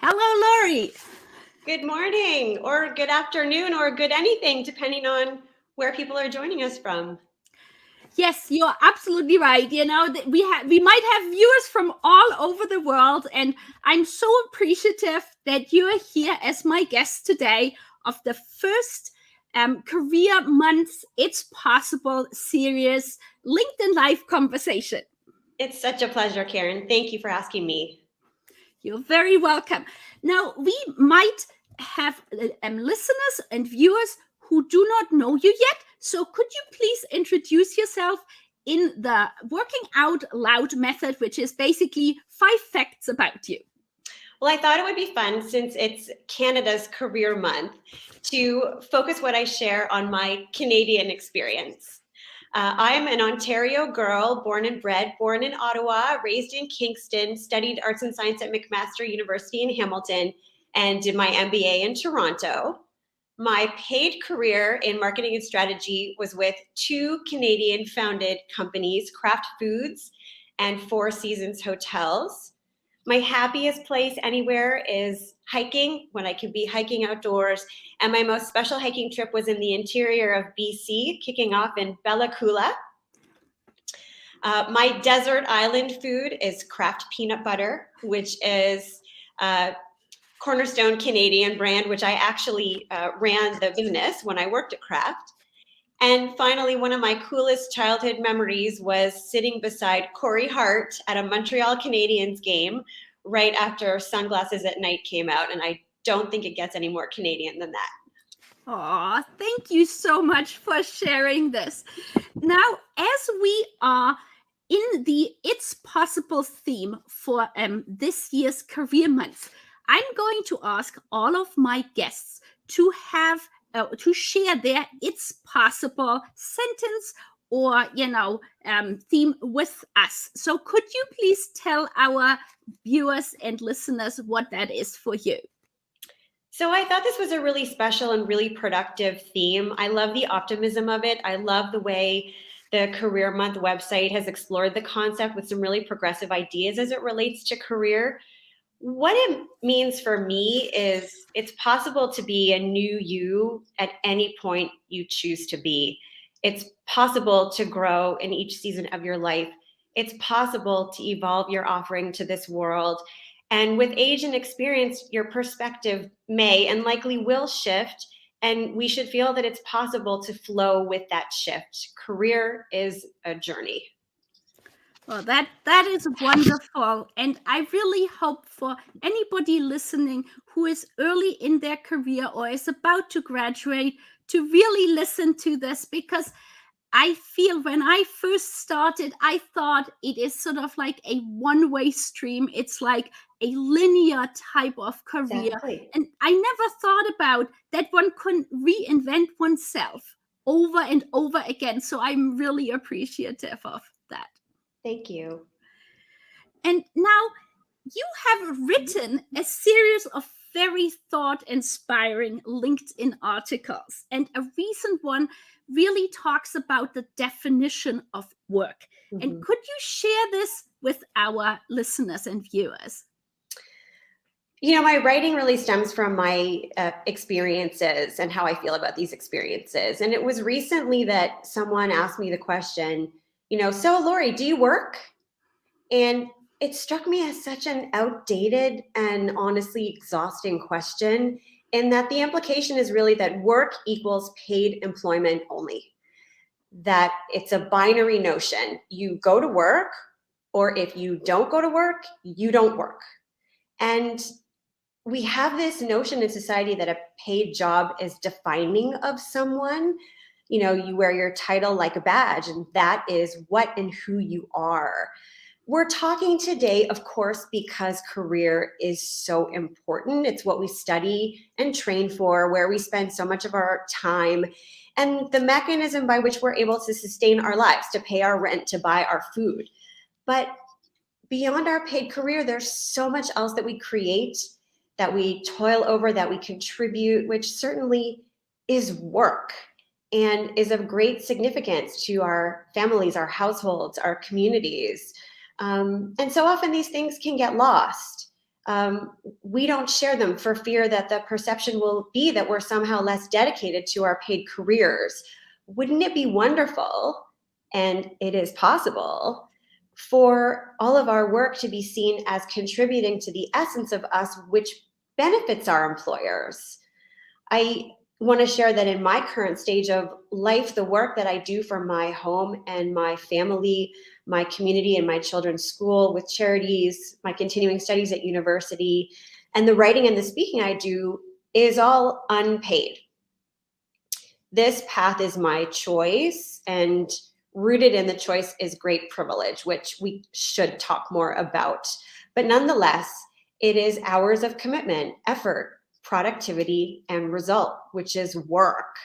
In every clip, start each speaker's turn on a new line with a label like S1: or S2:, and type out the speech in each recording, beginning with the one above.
S1: Hello, Lori.
S2: Good morning, or good afternoon, or good anything, depending on where people are joining us from.
S1: Yes, you're absolutely right. We might have viewers from all over the world, and I'm so appreciative that you are here as my guest today of the first Career Month's It's Possible series LinkedIn Live conversation.
S2: It's such a pleasure, Karen. Thank you for asking me.
S1: You're very welcome. Now, we might have listeners and viewers who do not know you yet. So, could you please introduce yourself in the working out loud method, which is basically 5 facts about you?
S2: Well, I thought it would be fun, since it's Canada's Career Month, to focus what I share on my Canadian experience. I'm an Ontario girl, born and bred, born in Ottawa, raised in Kingston, studied arts and science at McMaster University in Hamilton, and did my MBA in Toronto. My paid career in marketing and strategy was with two Canadian founded companies, Kraft Foods and Four Seasons Hotels. My happiest place anywhere is hiking, when I can be hiking outdoors. And my most special hiking trip was in the interior of BC, kicking off in Bella Coola. My desert island food is Kraft peanut butter, which is Cornerstone Canadian brand, which I actually ran the business when I worked at Kraft. And finally, one of my coolest childhood memories was sitting beside Corey Hart at a Montreal Canadiens game right after Sunglasses at Night came out. And I don't think it gets any more Canadian than that.
S1: Aw, thank you so much for sharing this. Now, as we are in the It's Possible theme for this year's Career Month, I'm going to ask all of my guests to share their It's Possible sentence or theme with us. So could you please tell our viewers and listeners what that is for you?
S2: So I thought this was a really special and really productive theme. I love the optimism of it. I love the way the Career Month website has explored the concept with some really progressive ideas as it relates to career. What it means for me is it's possible to be a new you at any point you choose to be. It's possible to grow in each season of your life. It's possible to evolve your offering to this world. And with age and experience, your perspective may and likely will shift. And we should feel that it's possible to flow with that shift. Career is a journey.
S1: Well, that is wonderful, and I really hope for anybody listening who is early in their career or is about to graduate to really listen to this, because I feel when I first started, I thought it is sort of like a one-way stream. It's like a linear type of career,
S2: Exactly.
S1: and I never thought about that one could reinvent oneself over and over again. So I'm really appreciative of that.
S2: Thank you.
S1: And now you have written a series of very thought inspiring LinkedIn articles. And a recent one really talks about the definition of work.
S2: Mm-hmm.
S1: And could you share this with our listeners and viewers?
S2: You know, my writing really stems from my experiences and how I feel about these experiences. And it was recently that someone asked me the question, so Lori, do you work? And it struck me as such an outdated and honestly exhausting question, in that the implication is really that work equals paid employment only, that it's a binary notion. You go to work, or if you don't go to work, you don't work. And we have this notion in society that a paid job is defining of someone. You wear your title like a badge, and that is what and who you are. We're talking today, of course, because career is so important. It's what we study and train for, where we spend so much of our time, and the mechanism by which we're able to sustain our lives, to pay our rent, to buy our food. But beyond our paid career, there's so much else that we create, that we toil over, that we contribute, which certainly is work and is of great significance to our families, our households, our communities. And so often these things can get lost. we don't share them for fear that the perception will be that we're somehow less dedicated to our paid careers. Wouldn't it be wonderful, and it is possible, for all of our work to be seen as contributing to the essence of us, which benefits our employers? I want to share that in my current stage of life, the work that I do for my home and my family, my community, and my children's school with charities, my continuing studies at university, and the writing and the speaking I do is all unpaid. This path is my choice, and rooted in the choice is great privilege, which we should talk more about. But nonetheless, it is hours of commitment, effort, productivity, and result, which is work.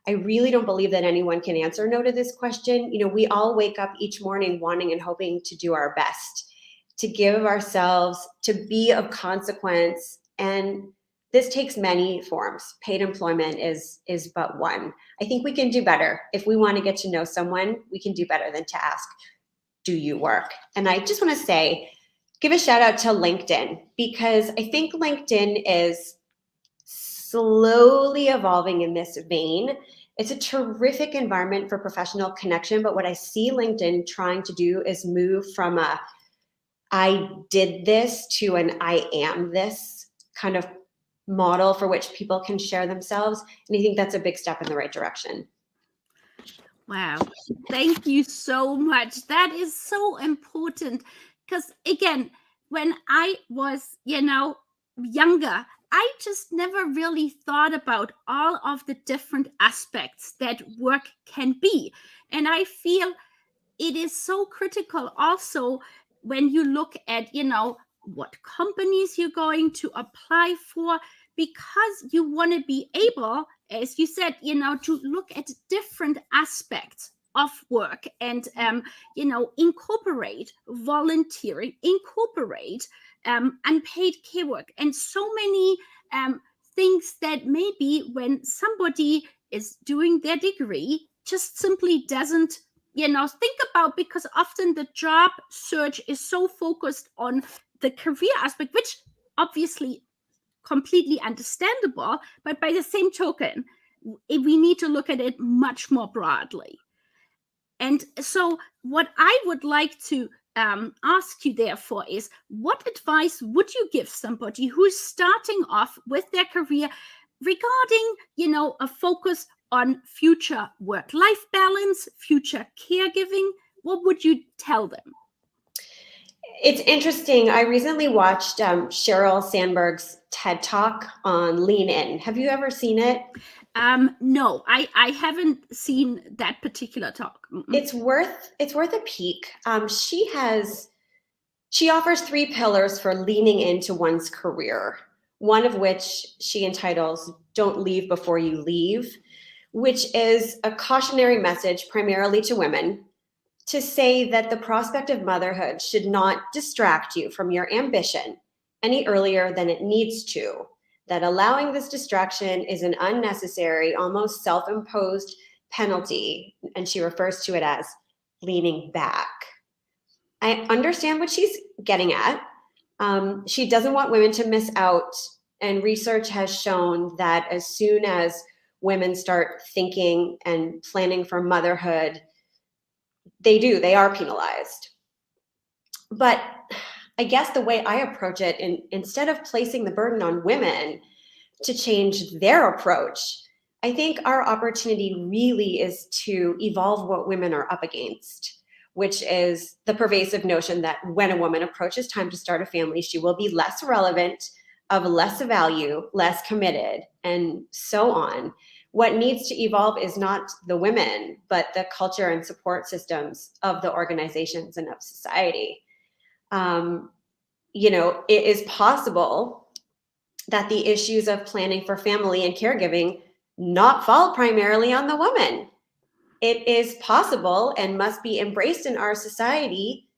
S2: I really don't believe that anyone can answer no to this question. We all wake up each morning wanting and hoping to do our best, to give of ourselves, to be of consequence. And this takes many forms. Paid employment is but one. I think we can do better. If we want to get to know someone, we can do better than to ask, do you work? And I just want to say, give a shout out to LinkedIn, because I think LinkedIn is slowly evolving in this vein. It's a terrific environment for professional connection, but what I see LinkedIn trying to do is move from a I did this to an I am this kind of model for which people can share themselves. And I think that's a big step in the right direction.
S1: Wow. Thank you so much. That is so important. Because again, when I was, younger, I just never really thought about all of the different aspects that work can be. And I feel it is so critical also when you look at, what companies you're going to apply for, because you want to be able, as you said, to look at different aspects of work and, incorporate volunteering, incorporate unpaid care work, and so many things that maybe when somebody is doing their degree just simply doesn't think about, because often the job search is so focused on the career aspect, which obviously completely understandable, but by the same token, we need to look at it much more broadly. And so what I would like to ask you therefore is, what advice would you give somebody who's starting off with their career regarding, a focus on future work-life balance, future caregiving? What would you tell them?
S2: It's interesting. I recently watched Sheryl Sandberg's TED Talk on Lean In. Have you ever seen it?
S1: No, I haven't seen that particular talk.
S2: It's worth a peek. She offers 3 pillars for leaning into one's career, one of which she entitles "Don't Leave Before You Leave," which is a cautionary message primarily to women to say that the prospect of motherhood should not distract you from your ambition any earlier than it needs to, that allowing this distraction is an unnecessary, almost self-imposed penalty, and she refers to it as leaning back. I understand what she's getting at. She doesn't want women to miss out, and research has shown that as soon as women start thinking and planning for motherhood, they are penalized. But I guess the way I approach it, instead of placing the burden on women to change their approach, I think our opportunity really is to evolve what women are up against, which is the pervasive notion that when a woman approaches time to start a family, she will be less relevant, of less value, less committed, and so on. What needs to evolve is not the women, but the culture and support systems of the organizations and of society. It is possible that the issues of planning for family and caregiving not fall primarily on the woman. It is possible and must be embraced in our society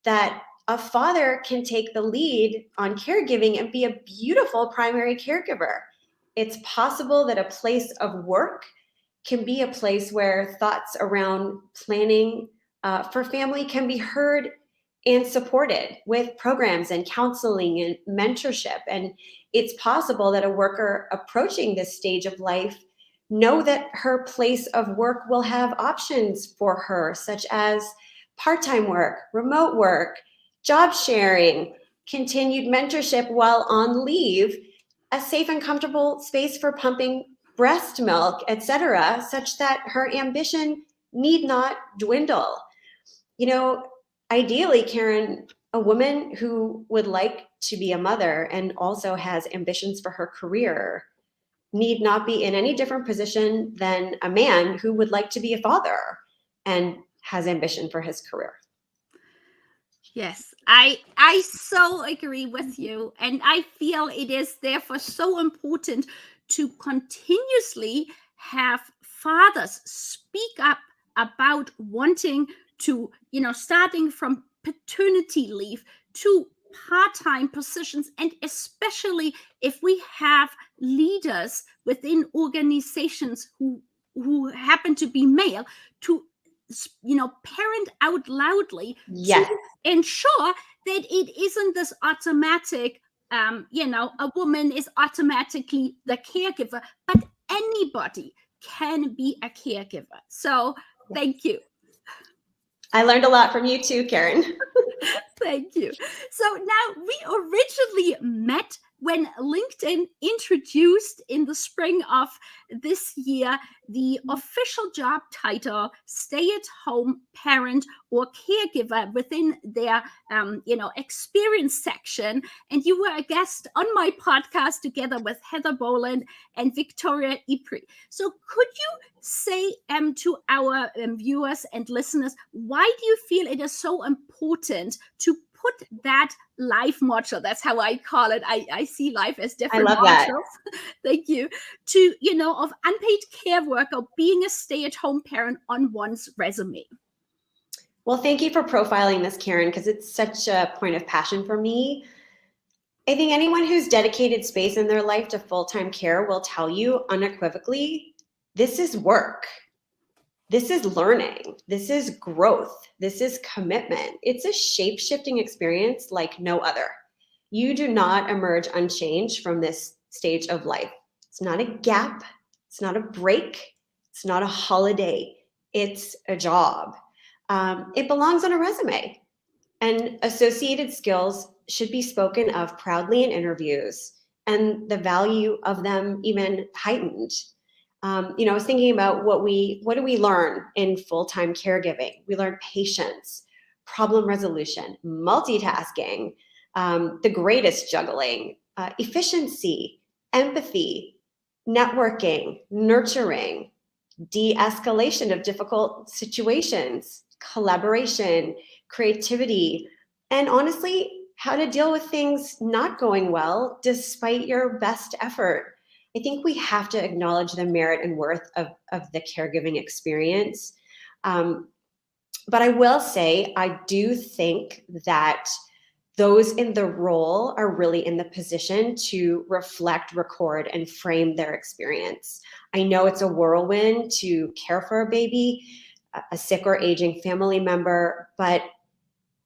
S2: that a father can take the lead on caregiving and be a beautiful primary caregiver. It's possible that a place of work can be a place where thoughts around planning for family can be heard and supported with programs and counseling and mentorship. And it's possible that a worker approaching this stage of life know that her place of work will have options for her, such as part-time work, remote work, job sharing, continued mentorship while on leave, a safe and comfortable space for pumping breast milk, etc., such that her ambition need not dwindle. You know, ideally, Karen, a woman who would like to be a mother and also has ambitions for her career need not be in any different position than a man who would like to be a father and has ambition for his career.
S1: Yes, I so agree with you, and I feel it is therefore so important to continuously have fathers speak up about wanting to, starting from paternity leave to part-time positions, and especially if we have leaders within organizations who happen to be male, to parent out loudly to
S2: Yes.
S1: ensure that it isn't this automatic, a woman is automatically the caregiver, but anybody can be a caregiver. So thank you.
S2: I learned a lot from you too, Karen.
S1: Thank you. So now we originally met when LinkedIn introduced in the spring of this year the official job title stay-at-home parent or caregiver within their experience section, and you were a guest on my podcast together with Heather Boland and Victoria Ypres. So could you say to our viewers and listeners, why do you feel it is so important to put that life module, that's how I call it, I see life as different
S2: I love
S1: modules,
S2: that.
S1: thank you, to, of unpaid care work or being a stay-at-home parent on one's resume?
S2: Well, thank you for profiling this, Karen, because it's such a point of passion for me. I think anyone who's dedicated space in their life to full-time care will tell you unequivocally, this is work. This is learning. This is growth. This is commitment. It's a shape-shifting experience like no other. You do not emerge unchanged from this stage of life. It's not a gap. It's not a break. It's not a holiday. It's a job. It belongs on a resume. And associated skills should be spoken of proudly in interviews, and the value of them even heightened. I was thinking about what do we learn in full-time caregiving? We learn patience, problem resolution, multitasking, the greatest juggling, efficiency, empathy, networking, nurturing, de-escalation of difficult situations, collaboration, creativity, and honestly, how to deal with things not going well despite your best effort. I think we have to acknowledge the merit and worth of the caregiving experience. But I will say, I do think that those in the role are really in the position to reflect, record, and frame their experience. I know it's a whirlwind to care for a baby, a sick or aging family member, but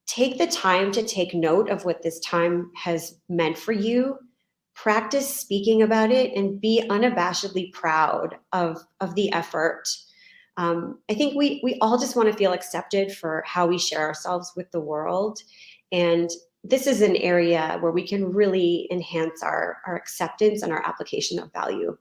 S2: take the time to take note of what this time has meant for you. Practice speaking about it and be unabashedly proud of the effort. I think we all just want to feel accepted for how we share ourselves with the world. And this is an area where we can really enhance our acceptance and our application of value.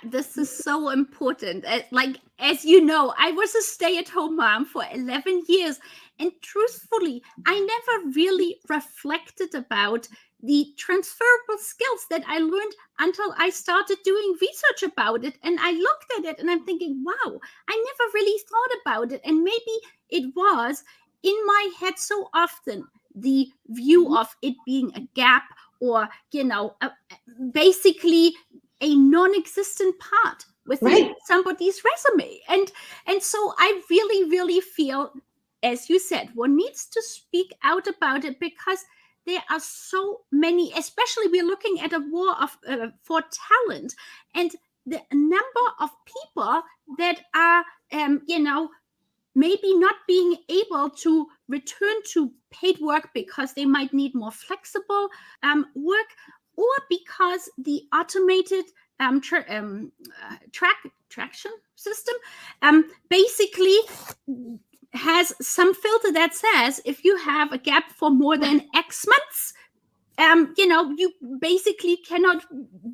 S1: This is so important. Like, as you know, I was a stay-at-home mom for 11 years. And truthfully, I never really reflected about the transferable skills that I learned until I started doing research about it. And I looked at it and I'm thinking, wow, I never really thought about it. And maybe it was in my head so often, the view of it being a gap or, basically a non-existent part within somebody's resume. And so I really feel, as you said, one needs to speak out about it, because there are so many, especially we're looking at a war of for talent, and the number of people that are maybe not being able to return to paid work because they might need more flexible work, or because the automated traction system basically has some filter that says if you have a gap for more than X months, you basically cannot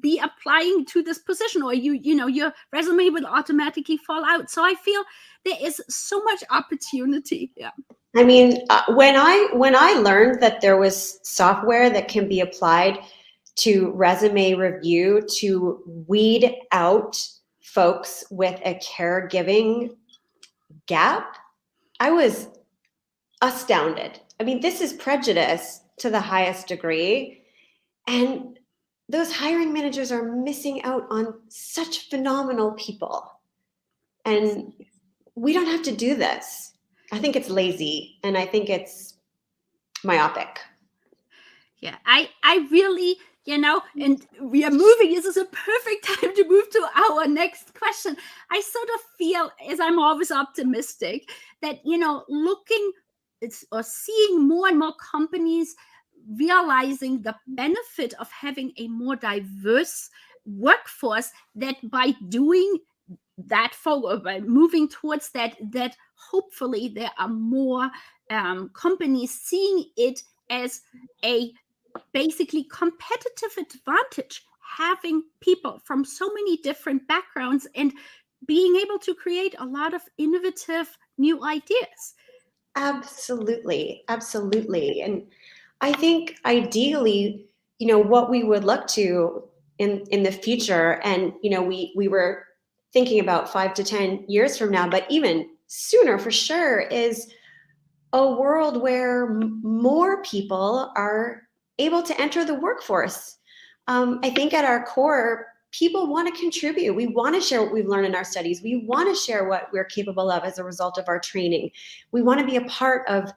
S1: be applying to this position, or your resume will automatically fall out. So I feel there is so much opportunity. Yeah.
S2: I mean, when I learned that there was software that can be applied to resume review to weed out folks with a caregiving gap, I was astounded. I mean, this is prejudice to the highest degree. And those hiring managers are missing out on such phenomenal people. And we don't have to do this. I think it's lazy, and I think it's myopic.
S1: Yeah, I really, and we are moving. This is a perfect time to move to our next question. I sort of feel, as I'm always optimistic, that, looking or seeing more and more companies realizing the benefit of having a more diverse workforce, that by doing that forward, by moving towards that hopefully there are more companies seeing it as a basically competitive advantage, having people from so many different backgrounds and being able to create a lot of innovative new ideas.
S2: Absolutely. And I think ideally, what we would look to in the future, and we were thinking about 5 to 10 years from now, but even sooner for sure, is a world where more people are able to enter the workforce. I think at our core, people want to contribute. We want to share what we've learned in our studies. We want to share what we're capable of as a result of our training. We want to be a part of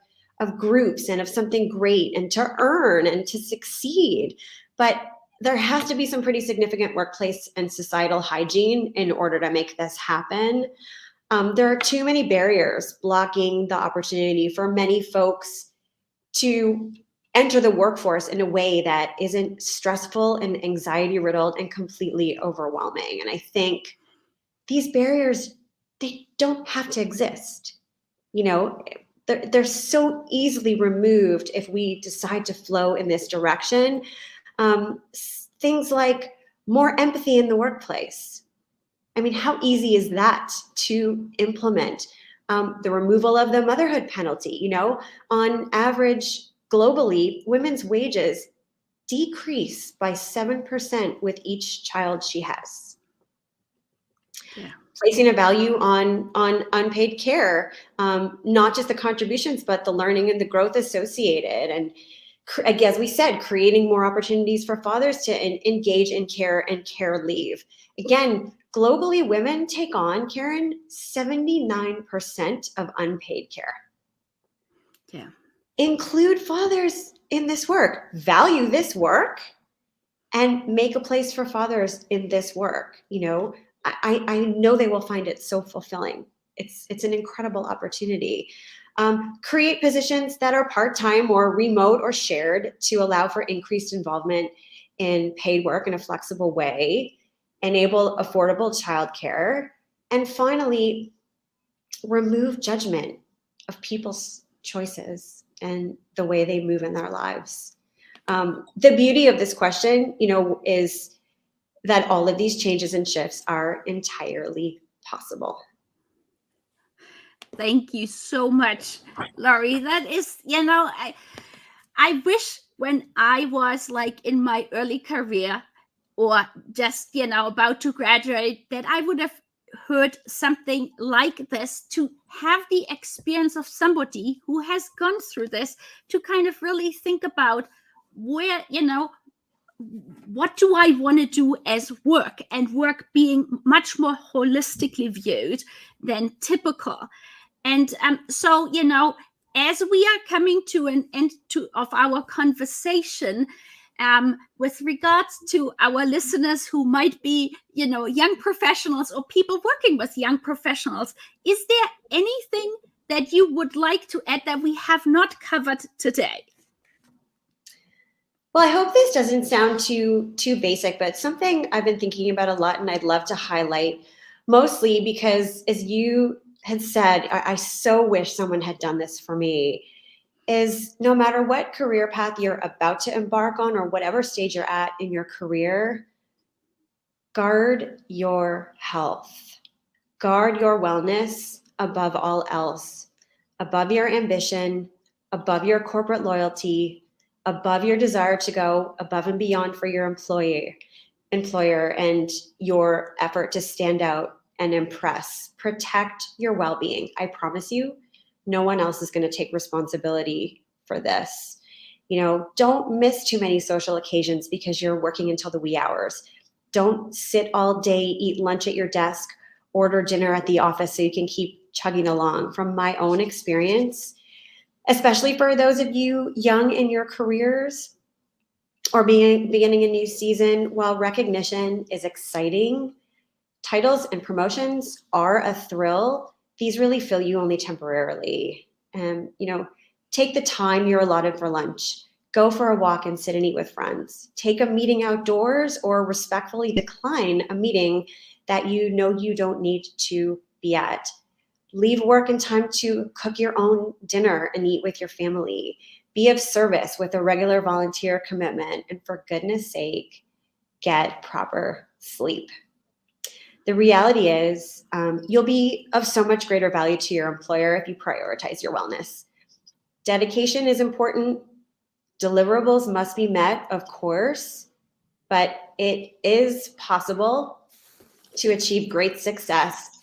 S2: groups and of something great, and to earn and to succeed. But there has to be some pretty significant workplace and societal hygiene in order to make this happen. There are too many barriers blocking the opportunity for many folks to enter the workforce in a way that isn't stressful and anxiety riddled and completely overwhelming. And I think these barriers, they don't have to exist. They're so easily removed if we decide to flow in this direction. Things like more empathy in the workplace. I mean, how easy is that to implement? The removal of the motherhood penalty. On average, globally, women's wages decrease by 7% with each child she has.
S1: Yeah.
S2: Placing a value on unpaid care, not just the contributions, but the learning and the growth associated. And as we said, creating more opportunities for fathers to engage in care and care leave. Again, globally, women take on, Karen, 79% of unpaid care.
S1: Yeah.
S2: Include fathers in this work. Value this work and make a place for fathers in this work. I know they will find it so fulfilling. It's an incredible opportunity. Create positions that are part-time or remote or shared to allow for increased involvement in paid work in a flexible way. Enable affordable childcare. And finally, remove judgment of people's choices and the way they move in their lives. The beauty of this question, is that all of these changes and shifts are entirely possible.
S1: Thank you so much, Lori. That is, I wish when I was like in my early career, or just, about to graduate, that I would have heard something like this, to have the experience of somebody who has gone through this, to kind of really think about where, what do I want to do as work, and work being much more holistically viewed than typical. And so, as we are coming to an end of our conversation, with regards to our listeners who might be, young professionals or people working with young professionals, is there anything that you would like to add that we have not covered today?
S2: Well, I hope this doesn't sound too basic, but something I've been thinking about a lot and I'd love to highlight, mostly because, as you had said, I so wish someone had done this for me, is no matter what career path you're about to embark on or whatever stage you're at in your career, guard your health. Guard your wellness above all else, above your ambition, above your corporate loyalty, above your desire to go above and beyond for your employer, and your effort to stand out and impress. Protect your well-being. I promise you, no one else is going to take responsibility for this. Don't miss too many social occasions because you're working until the wee hours. Don't sit all day, eat lunch at your desk, order dinner at the office so you can keep chugging along. From my own experience, especially for those of you young in your careers or beginning a new season, while recognition is exciting, titles and promotions are a thrill. These really fill you only temporarily. Take the time you're allotted for lunch. Go for a walk and sit and eat with friends. Take a meeting outdoors or respectfully decline a meeting that you know you don't need to be at. Leave work in time to cook your own dinner and eat with your family. Be of service with a regular volunteer commitment. And for goodness sake, get proper sleep. The reality is you'll be of so much greater value to your employer if you prioritize your wellness. Dedication is important. Deliverables must be met, of course, but it is possible to achieve great success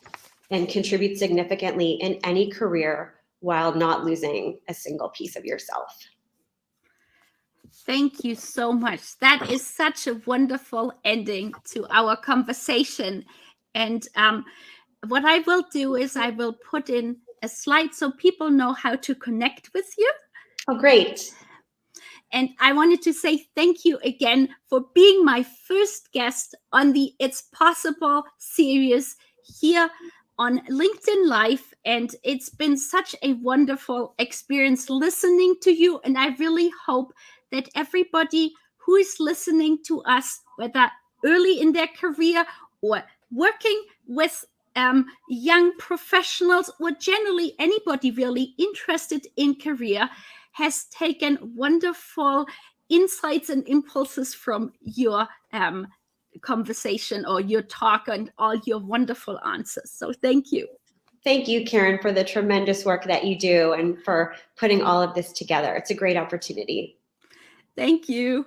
S2: and contribute significantly in any career while not losing a single piece of yourself.
S1: Thank you so much. That is such a wonderful ending to our conversation. And what I will do is I will put in a slide so people know how to connect with you.
S2: Oh, great.
S1: And I wanted to say thank you again for being my first guest on the It's Possible series here on LinkedIn Live. And it's been such a wonderful experience listening to you. And I really hope that everybody who is listening to us, whether early in their career or working with young professionals or generally anybody really interested in career, has taken wonderful insights and impulses from your conversation or your talk and all your wonderful answers. So thank you.
S2: Thank you, Karen, for the tremendous work that you do and for putting all of this together. It's a great opportunity.
S1: Thank you.